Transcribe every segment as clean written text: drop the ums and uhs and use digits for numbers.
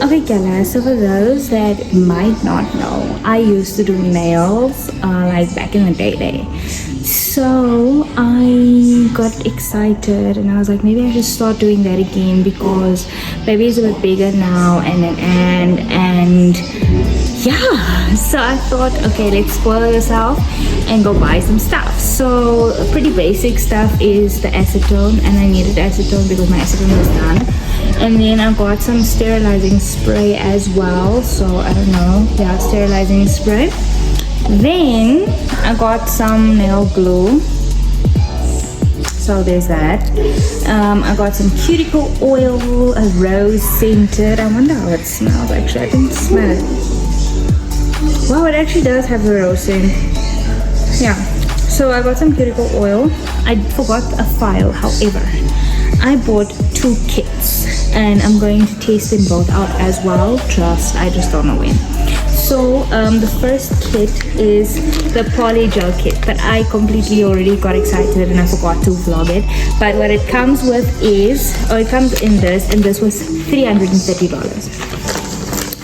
Okay, Kala, so for those that might not know, I used to do nails like back in the day. So I got excited and I was like, maybe I should start doing that again because baby is a bit bigger now and yeah, so I thought, okay, let's spoil yourself and go buy some stuff. So pretty basic stuff is the acetone, and I needed acetone because my acetone was done. And then I got some sterilizing spray as well, so I don't know, yeah, sterilizing spray. Then I got some nail glue, so there's that. I got some cuticle oil, a rose scented. I wonder how it smells. Actually, I didn't smell it. Wow, it actually does have a rose scent. Yeah, so I got some cuticle oil. I forgot a file, however I bought 2 kits and I'm going to test them both out as well. I just don't know when. So the first kit is the Polygel kit, but I completely already got excited and I forgot to vlog it. But what it comes with is, it comes in this, and this was $330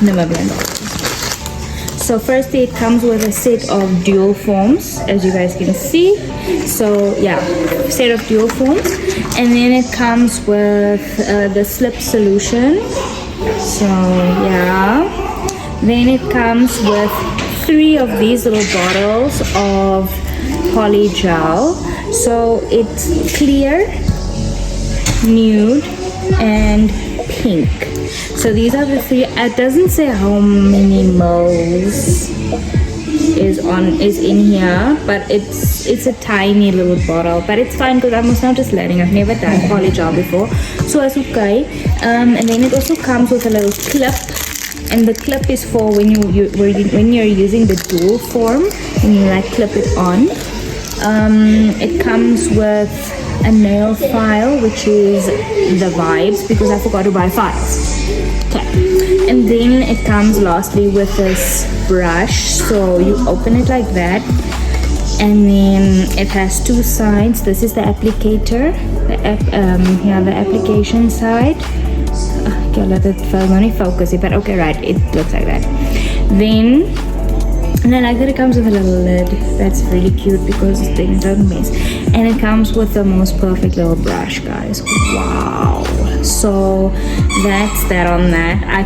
Namibian dollars. So firstly, it comes with a set of dual forms, as you guys can see. So yeah, set of dual forms, and then it comes with the slip solution. So yeah, then it comes with 3 of these little bottles of Polygel. So it's clear, nude, and pink. So these are the 3. It doesn't say how many mils is in here, but it's a tiny little bottle, but it's fine because I'm not just learning. I've never done Polygel before, so it's okay. And then it also comes with a little clip, and the clip is for when you're using the dual form and you like clip it on. It comes with a nail file, which is the vibes, because I forgot to buy files. Okay, and then it comes lastly with this brush. So you open it like that, and then it has 2 sides. This is the applicator, the application side. Okay, let it only focus it, but okay, right, it looks like that. And I like that it comes with a little lid. That's really cute because things don't mess. And it comes with the most perfect little brush, guys. Wow. So that's that on that. I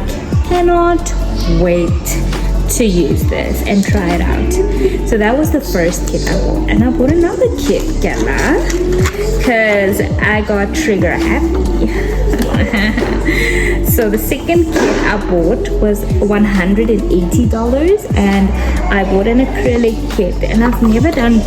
cannot wait to use this and try it out. So that was the first kit I bought. And I bought another kit, Gala, because I got trigger happy. So the second kit I bought was $180, and I bought an acrylic kit, and I've never done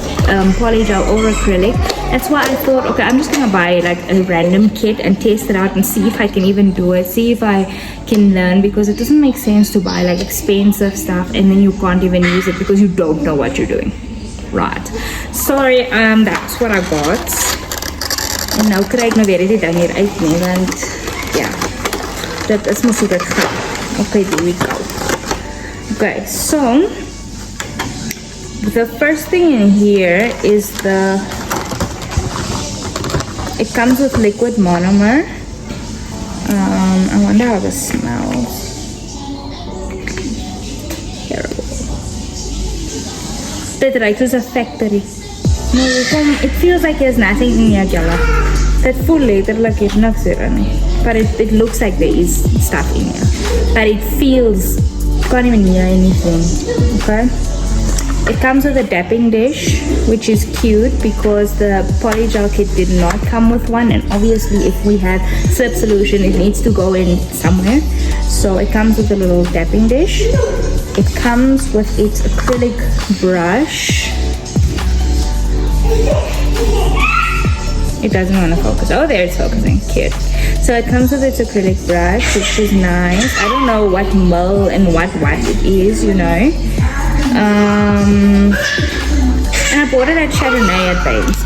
Polygel or acrylic. That's why I thought, okay, I'm just gonna buy like a random kit and test it out and see if I can even do it, see if I can learn, because it doesn't make sense to buy like expensive stuff and then you can't even use it because you don't know what you're doing. Right, sorry, that's what I got. En nou kry ek nou weer die ding hier uit nie, want ja, dit is mos hoe dit gaan. Okay, there we go. Okay, so the first thing in here is it comes with liquid monomer. I wonder how this smells. Terrible. Dit ruikt soos 'n factory. No, it feels like there's nothing in here, Gala. That full letterlik is niks hierin. But it looks like there is stuff in here. But it feels, you can't even hear anything. Okay? It comes with a dapping dish, which is cute because the Polygel kit did not come with one, and obviously if we have slip solution, it needs to go in somewhere. So it comes with a little dapping dish. It comes with its acrylic brush. It doesn't want to focus. Oh, there it's focusing. Cute. So it comes with its acrylic brush, which is nice. I don't know what mil and what it is, you know. And I bought it at Chardonnay at Babes.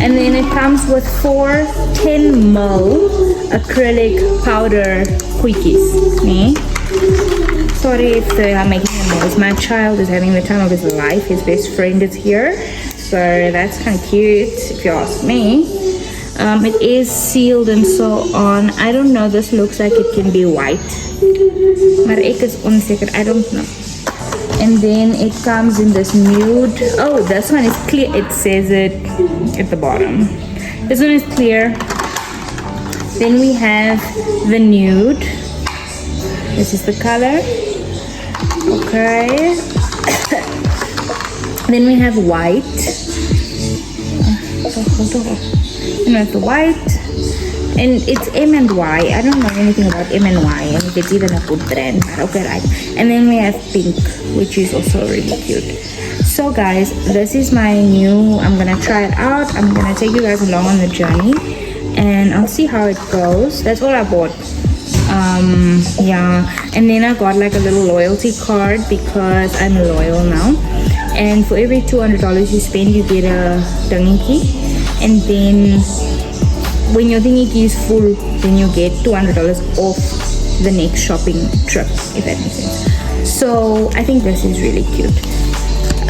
And then it comes with 4 10 mil acrylic powder quickies. Me? Sorry if I'm making a noise. My child is having the time of his life. His best friend is here. So that's kind of cute if you ask me. It is sealed and so on. I don't know, this looks like it can be white, maar ek is onzeker, I don't know. And then it comes in this nude. Oh, this one is clear. It says it at the bottom. This one is clear. Then we have the nude. This is the color. Okay. Then we have white. And we have the white. And it's M and Y. I don't know anything about M and Y. And if it's even a good brand. Okay, right. And then we have pink, which is also really cute. So guys, this is my new, I'm gonna try it out. I'm gonna take you guys along on the journey. And I'll see how it goes. That's all I bought. Yeah. And then I got like a little loyalty card because I'm loyal now. And for every $200 you spend, you get a dangiki. And then when your thingy is full, then you get $200 off the next shopping trip, if that makes sense. So I think this is really cute.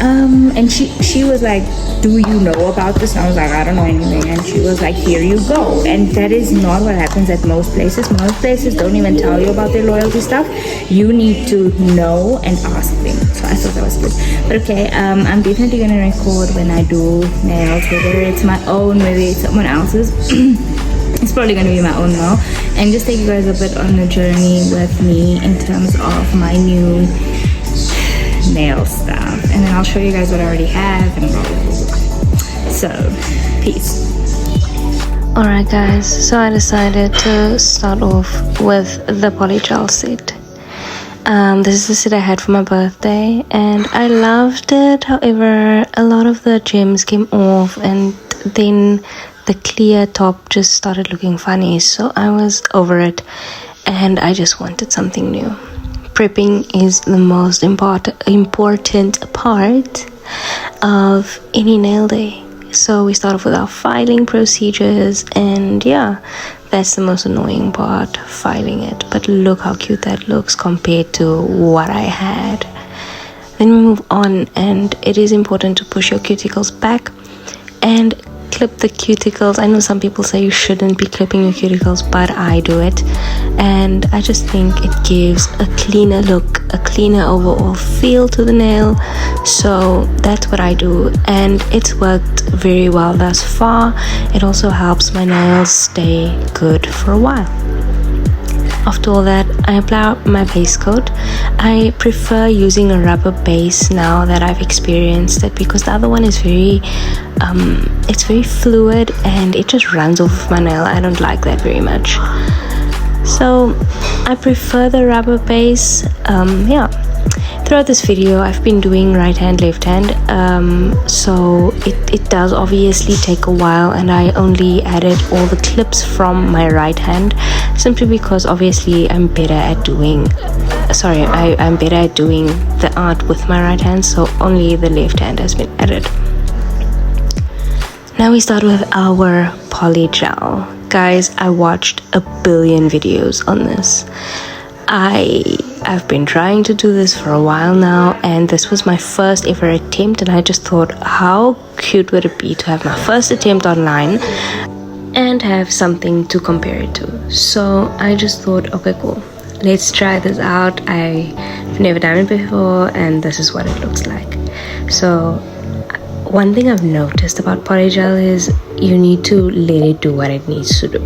And she was like, do you know about this? And I was like, I don't know anything. And she was like, here you go. And that is not what happens at most places. Most places don't even tell you about their loyalty stuff. You need to know and ask them. So I thought that was good. But okay, I'm definitely gonna record when I do nails, whether it's my own, whether it's someone else's. It's probably gonna be my own now. And just take you guys a bit on the journey with me in terms of my new nail stuff, and then I'll show you guys what I already have and blah, blah, blah. So peace. Alright guys, so I decided to start off with the Polygel set. This is the set I had for my birthday and I loved it. However, a lot of the gems came off and then the clear top just started looking funny, so I was over it and I just wanted something new. Prepping is the most important part of any nail day. So we start off with our filing procedures, and yeah, that's the most annoying part, filing it. But look how cute that looks compared to what I had. Then we move on, and it is important to push your cuticles back and clip the cuticles. I know some people say you shouldn't be clipping your cuticles, but I do it, and I just think it gives a cleaner look, a cleaner overall feel to the nail. So that's what I do, and it's worked very well thus far. It also helps my nails stay good for a while. After all that, I apply my base coat. I prefer using a rubber base now that I've experienced it, because the other one is very it's very fluid and it just runs off my nail. I don't like that very much, so I prefer the rubber base. Yeah, throughout this video I've been doing right hand, left hand, so it does obviously take a while, and I only added all the clips from my right hand simply because obviously I'm better at doing I'm better at doing the art with my right hand, so only the left hand has been added. Now we start with our Polygel. Guys, I watched a billion videos on this. I've been trying to do this for a while now, and this was my first ever attempt, and I just thought, how cute would it be to have my first attempt online and have something to compare it to. So I just thought, okay, cool, let's try this out. I've never done it before, and this is what it looks like. So one thing I've noticed about Polygel is you need to let it do what it needs to do.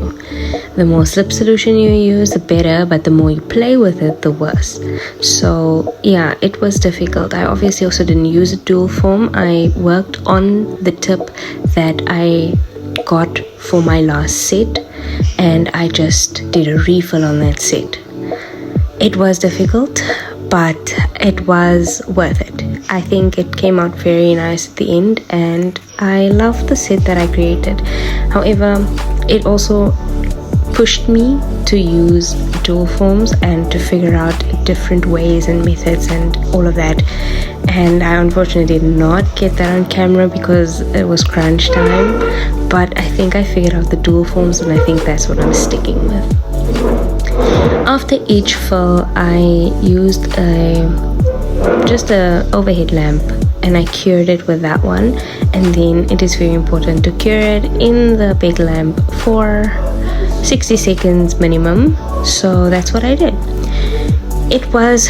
The more slip solution you use, the better, but the more you play with it, the worse. So yeah, it was difficult. I obviously also didn't use a dual foam. I worked on the tip that I got for my last set, and I just did a refill on that set. It was difficult, but it was worth it. I think it came out very nice at the end, and I love the set that I created. However, it also pushed me to use dual foams and to figure out different ways and methods and all of that. And I unfortunately did not get that on camera because it was crunch time, but I think I figured out the dual foams, and I think that's what I'm sticking with. After each fill, I used just a overhead lamp and I cured it with that one. And then it is very important to cure it in the big lamp for 60 seconds minimum. So that's what I did. It was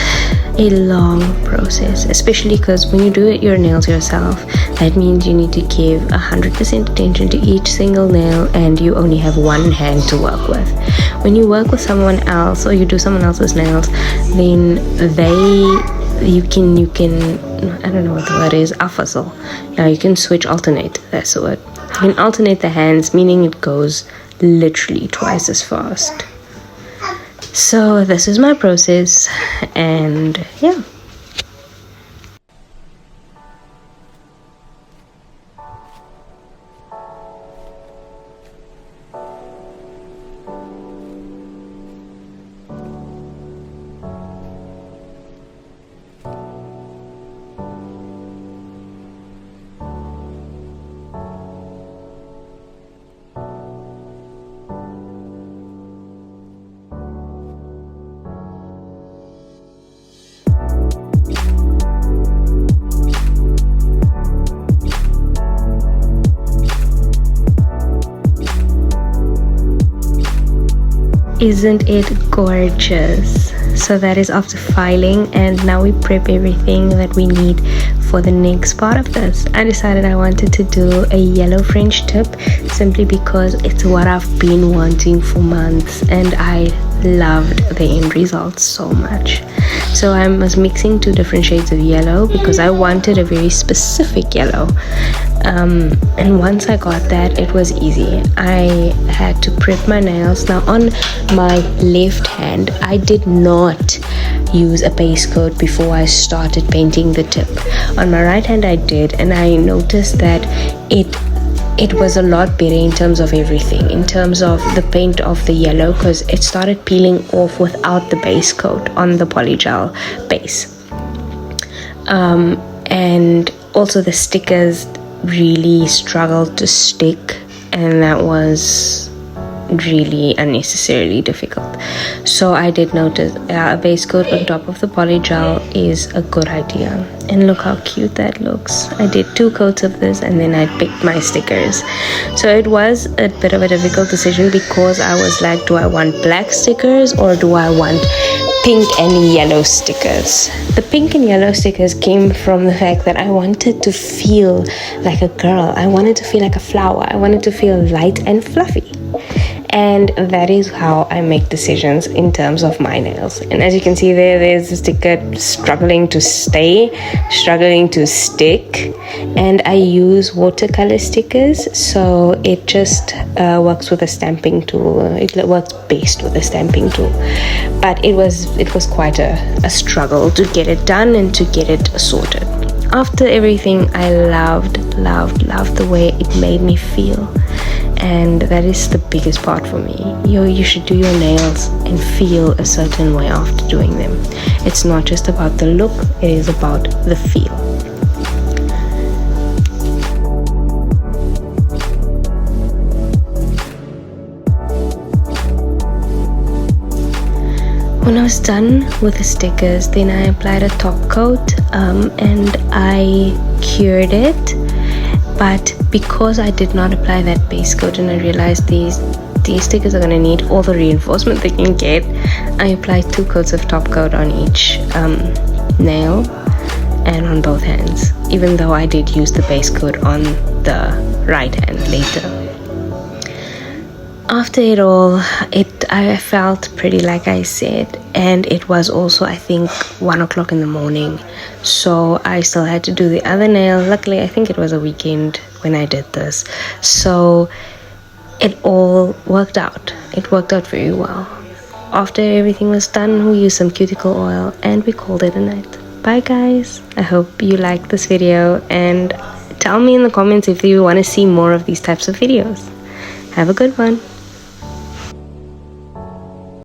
a long process, especially because when you do your nails yourself, that means you need to give 100% attention to each single nail, and you only have one hand to work with. When you work with someone else or you do someone else's nails, then you can I don't know what the word is, afasal. Now you can alternate, that's the word. You can alternate the hands, meaning it goes literally twice as fast. So this is my process, and yeah. Isn't it gorgeous? So that is after filing, and now we prep everything that we need for the next part of this. I decided I wanted to do a yellow French tip simply because it's what I've been wanting for months, and I loved the end result so much. So I was mixing 2 different shades of yellow because I wanted a very specific yellow. And once I got that, it was easy. I had to prep my nails. Now on my left hand, I did not use a base coat before I started painting the tip. On my right hand I did, and I noticed that it was a lot better in terms of everything, in terms of the paint of the yellow, because it started peeling off without the base coat on the polygel base. And also the stickers really struggled to stick, and that was really unnecessarily difficult. So I did notice a base coat on top of the polygel is a good idea. And look how cute that looks. I did 2 coats of this, and then I picked my stickers. So it was a bit of a difficult decision because I was like, do I want black stickers or do I want pink and yellow stickers? The pink and yellow stickers came from the fact that I wanted to feel like a girl. I wanted to feel like a flower. I wanted to feel light and fluffy. And that is how I make decisions in terms of my nails. And as you can see there's a sticker struggling to stay, struggling to stick. And I use watercolor stickers, so it just works with a stamping tool. It works best with a stamping tool. But it was quite a struggle to get it done and to get it sorted. After everything, I loved the way it made me feel. And that is the biggest part for me. You should do your nails and feel a certain way after doing them. It's not just about the look, it is about the feel. When I was done with the stickers, then I applied a top coat and I cured it. But because I did not apply that base coat and I realized these stickers are going to need all the reinforcement they can get, I applied 2 coats of top coat on each nail and on both hands, even though I did use the base coat on the right hand later. After it all, I felt pretty, like I said, and it was also, I think, 1 o'clock in the morning, so I still had to do the other nail. Luckily, I think it was a weekend when I did this, so it all worked out. It worked out very well. After everything was done, we used some cuticle oil and we called it a night. Bye guys, I hope you liked this video, and tell me in the comments if you want to see more of these types of videos. Have a good one.